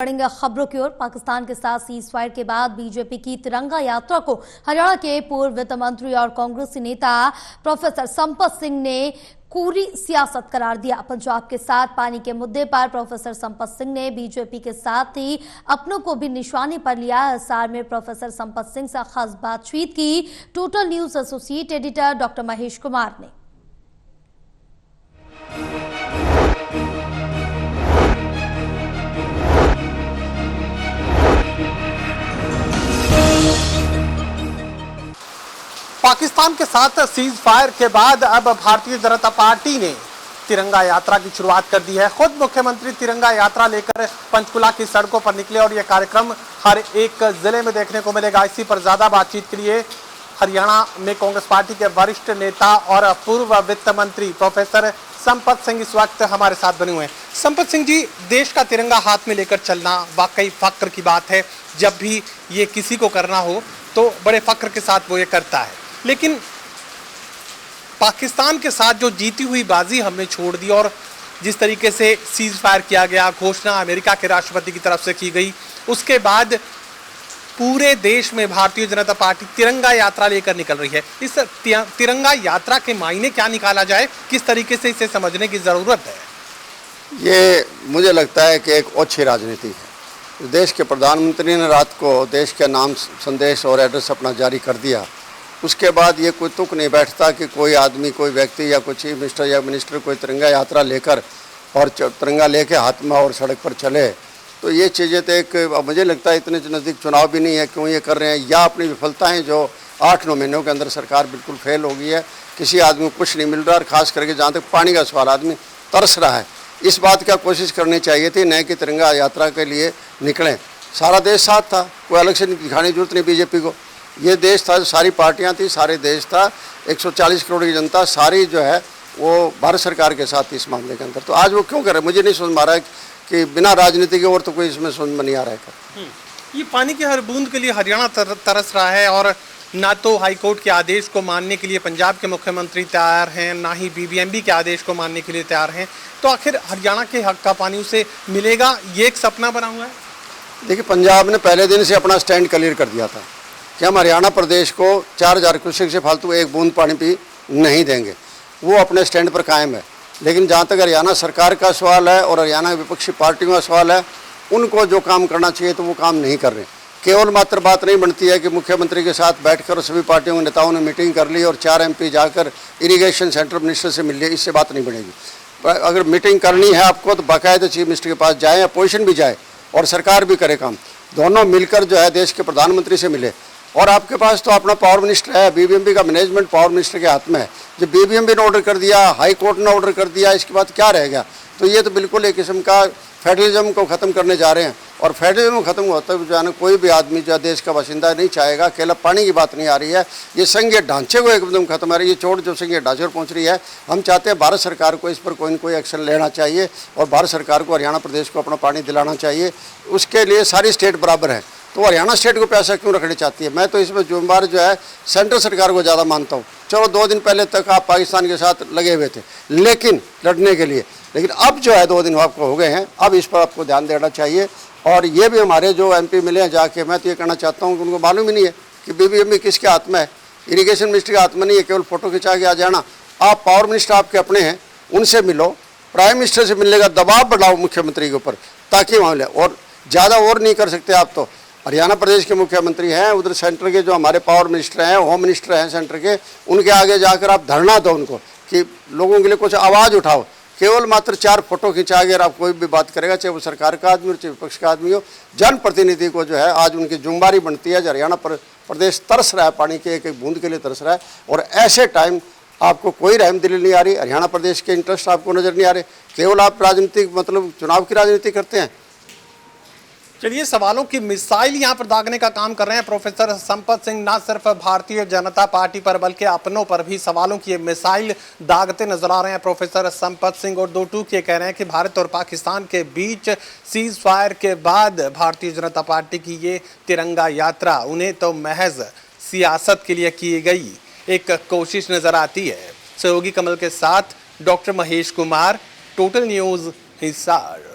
बढ़ेंगे खबरों की ओर। पाकिस्तान के साथ सीज फायर के बाद बीजेपी की तिरंगा यात्रा को हरियाणा के पूर्व वित्त मंत्री और कांग्रेसी नेता प्रोफेसर संपत सिंह ने कोरी सियासत करार दिया। पंजाब के साथ पानी के मुद्दे पर प्रोफेसर संपत सिंह ने बीजेपी के साथ ही अपनों को भी निशाने पर लिया। हिसार में प्रोफेसर संपत सिंह से खास बातचीत की total news associate editor doctor Mahesh Kumar ने। पाकिस्तान के साथ सीज फायर के बाद अब भारतीय जनता पार्टी ने तिरंगा यात्रा की शुरुआत कर दी है। खुद मुख्यमंत्री तिरंगा यात्रा लेकर पंचकुला की सड़कों पर निकले और यह कार्यक्रम हर एक जिले में देखने को मिलेगा। इसी पर ज्यादा बातचीत के लिए हरियाणा में कांग्रेस पार्टी के वरिष्ठ नेता और पूर्व वित्त मंत्री प्रोफेसर संपत सिंह इस वक्त हमारे साथ बने हुए हैं। संपत सिंह जी, देश का तिरंगा हाथ में लेकर चलना वाकई फख्र की बात है। जब भी ये किसी को करना हो तो बड़े फख्र के साथ वो ये करता है, लेकिन पाकिस्तान के साथ जो जीती हुई बाजी हमने छोड़ दी और जिस तरीके से सीज फायर किया गया, घोषणा अमेरिका के राष्ट्रपति की तरफ से की गई, उसके बाद पूरे देश में भारतीय जनता पार्टी तिरंगा यात्रा लेकर निकल रही है। इस तिरंगा यात्रा के मायने क्या निकाला जाए, किस तरीके से इसे समझने की जरूरत है? ये मुझे लगता है कि एक अच्छी राजनीति है। देश के प्रधानमंत्री ने रात को देश के नाम संदेश और एड्रेस अपना जारी कर दिया। उसके बाद ये कोई तुक नहीं बैठता कि कोई आदमी, कोई व्यक्ति या कोई चीफ मिनिस्टर या मिनिस्टर कोई तिरंगा यात्रा लेकर और तिरंगा लेके हाथ में और सड़क पर चले। तो ये चीज़ें तो एक, मुझे लगता है इतने नज़दीक चुनाव भी नहीं है, क्यों ये कर रहे हैं, या अपनी विफलताएं जो 8-9 महीनों के अंदर सरकार बिल्कुल फेल हो गई है, किसी आदमी को कुछ नहीं मिल रहा, और ख़ास करके जहाँ तक पानी का सवाल आदमी तरस रहा है, इस बात का कोशिश करनी चाहिए थी, न कि तिरंगा यात्रा के लिए निकलें। सारा देश साथ था, कोई अलग से दिखाने की जरूरत नहीं बीजेपी को। ये देश था, सारी पार्टियां थी, सारे देश था, 140 करोड़ की जनता सारी जो है वो भारत सरकार के साथ इस मामले के अंदर। तो आज वो क्यों कर रहे हैं, मुझे नहीं समझ में आ रहा है कि बिना राजनीति के और तो कोई इसमें समझ में नहीं आ रहा है। ये पानी की हर बूंद के लिए हरियाणा तरस रहा है और ना तो हाईकोर्ट के आदेश को मानने के लिए पंजाब के मुख्यमंत्री तैयार हैं, ना ही बीबीएमबी के आदेश को मानने के लिए तैयार हैं। तो आखिर हरियाणा के हक का पानी उसे मिलेगा, ये एक सपना बना हुआ है। देखिए, पंजाब ने पहले दिन से अपना स्टैंड क्लियर कर दिया था कि हम हरियाणा प्रदेश को 4000 क्यूसेक से फालतू एक बूंद पानी भी नहीं देंगे। वो अपने स्टैंड पर कायम है। लेकिन जहाँ तक हरियाणा सरकार का सवाल है और हरियाणा विपक्षी पार्टियों का सवाल है, उनको जो काम करना चाहिए तो वो काम नहीं कर रहे। केवल मात्र बात नहीं बनती है कि मुख्यमंत्री के साथ बैठकर सभी पार्टियों के नेताओं ने मीटिंग कर ली और 4 MP जाकर इरीगेशन सेंटर मिनिस्टर से मिल लिए, इससे बात नहीं बनेगी। अगर मीटिंग करनी है आपको तो बाकायदा चीफ मिनिस्टर के पास जाए, अपोजिशन भी जाए और सरकार भी करे काम, दोनों मिलकर जो है देश के प्रधानमंत्री से मिले। और आपके पास तो अपना पावर मिनिस्टर है, बीबीएमबी का मैनेजमेंट पावर मिनिस्टर के हाथ में है। जब बीबीएमबी ने ऑर्डर कर दिया, हाई कोर्ट ने ऑर्डर कर दिया, इसके बाद क्या रहेगा? तो ये तो बिल्कुल एक किस्म का फेडरलिज्म को ख़त्म करने जा रहे हैं। और फेडरलिज्म खत्म होता है जो है ना, कोई भी आदमी जो देश का बाशिंदा नहीं चाहेगा। अकेला पानी की बात नहीं आ रही है, ये संघीय ढांचे को एकदम खत्म आ रही है। ये चोट जो संघीय ढांचे पर पहुँच रही है, हम चाहते हैं भारत सरकार को इस पर कोई न कोई एक्शन लेना चाहिए और भारत सरकार को हरियाणा प्रदेश को अपना पानी दिलाना चाहिए। उसके लिए सारी स्टेट बराबर है, तो हरियाणा स्टेट को पैसा क्यों रखना चाहती है? मैं तो इसमें जिम्मेदार जो है सेंट्रल सरकार को ज़्यादा मानता हूँ। चलो 2 दिन पहले तक आप पाकिस्तान के साथ लगे हुए थे लेकिन लड़ने के लिए, लेकिन अब जो है 2 दिन आपको हो गए हैं, अब इस पर आपको ध्यान देना चाहिए। और ये भी हमारे जो MP मिले हैं जाके, मैं तो ये कहना चाहता हूँ कि उनको मालूम ही नहीं है कि बीबीएमबी किसके हाथ में है, इरीगेशन मिनिस्टर के हाथ में नहीं है। केवल फोटो खिंचा के आ जाना। आप पावर मिनिस्टर आपके अपने हैं, उनसे मिलो, प्राइम मिनिस्टर से मिलने का दबाव बढ़ाओ मुख्यमंत्री के ऊपर, ताकि मामले और ज़्यादा और नहीं कर सकते आप। तो हरियाणा प्रदेश के मुख्यमंत्री हैं, उधर सेंटर के जो हमारे पावर मिनिस्टर हैं, होम मिनिस्टर हैं सेंटर के, उनके आगे जाकर आप धरना दो उनको कि लोगों के लिए कुछ आवाज़ उठाओ। केवल मात्र 4 फोटो खिंचा के आप कोई भी बात करेगा, चाहे वो सरकार का आदमी हो चाहे विपक्ष का आदमी हो, जनप्रतिनिधि को जो है आज उनकी जिम्मेदारी बनती है। हरियाणा प्रदेश तरस रहा है, पानी के एक एक बूंद के लिए तरस रहा है, और ऐसे टाइम आपको कोई रहमदिली नहीं आ रही, हरियाणा प्रदेश के इंटरेस्ट आपको नज़र नहीं आ रहे, केवल आप राजनीतिक मतलब चुनाव की राजनीति करते हैं। चलिए, सवालों की मिसाइल यहाँ पर दागने का काम कर रहे हैं प्रोफेसर संपत सिंह। ना सिर्फ भारतीय जनता पार्टी पर बल्कि अपनों पर भी सवालों की मिसाइल दागते नजर आ रहे हैं प्रोफेसर संपत सिंह। और 2 टूक ये कह रहे हैं कि भारत और पाकिस्तान के बीच सीज फायर के बाद भारतीय जनता पार्टी की ये तिरंगा यात्रा उन्हें तो महज सियासत के लिए की गई एक कोशिश नजर आती है। सहयोगी कमल के साथ doctor Mahesh Kumar, total news, Hisar.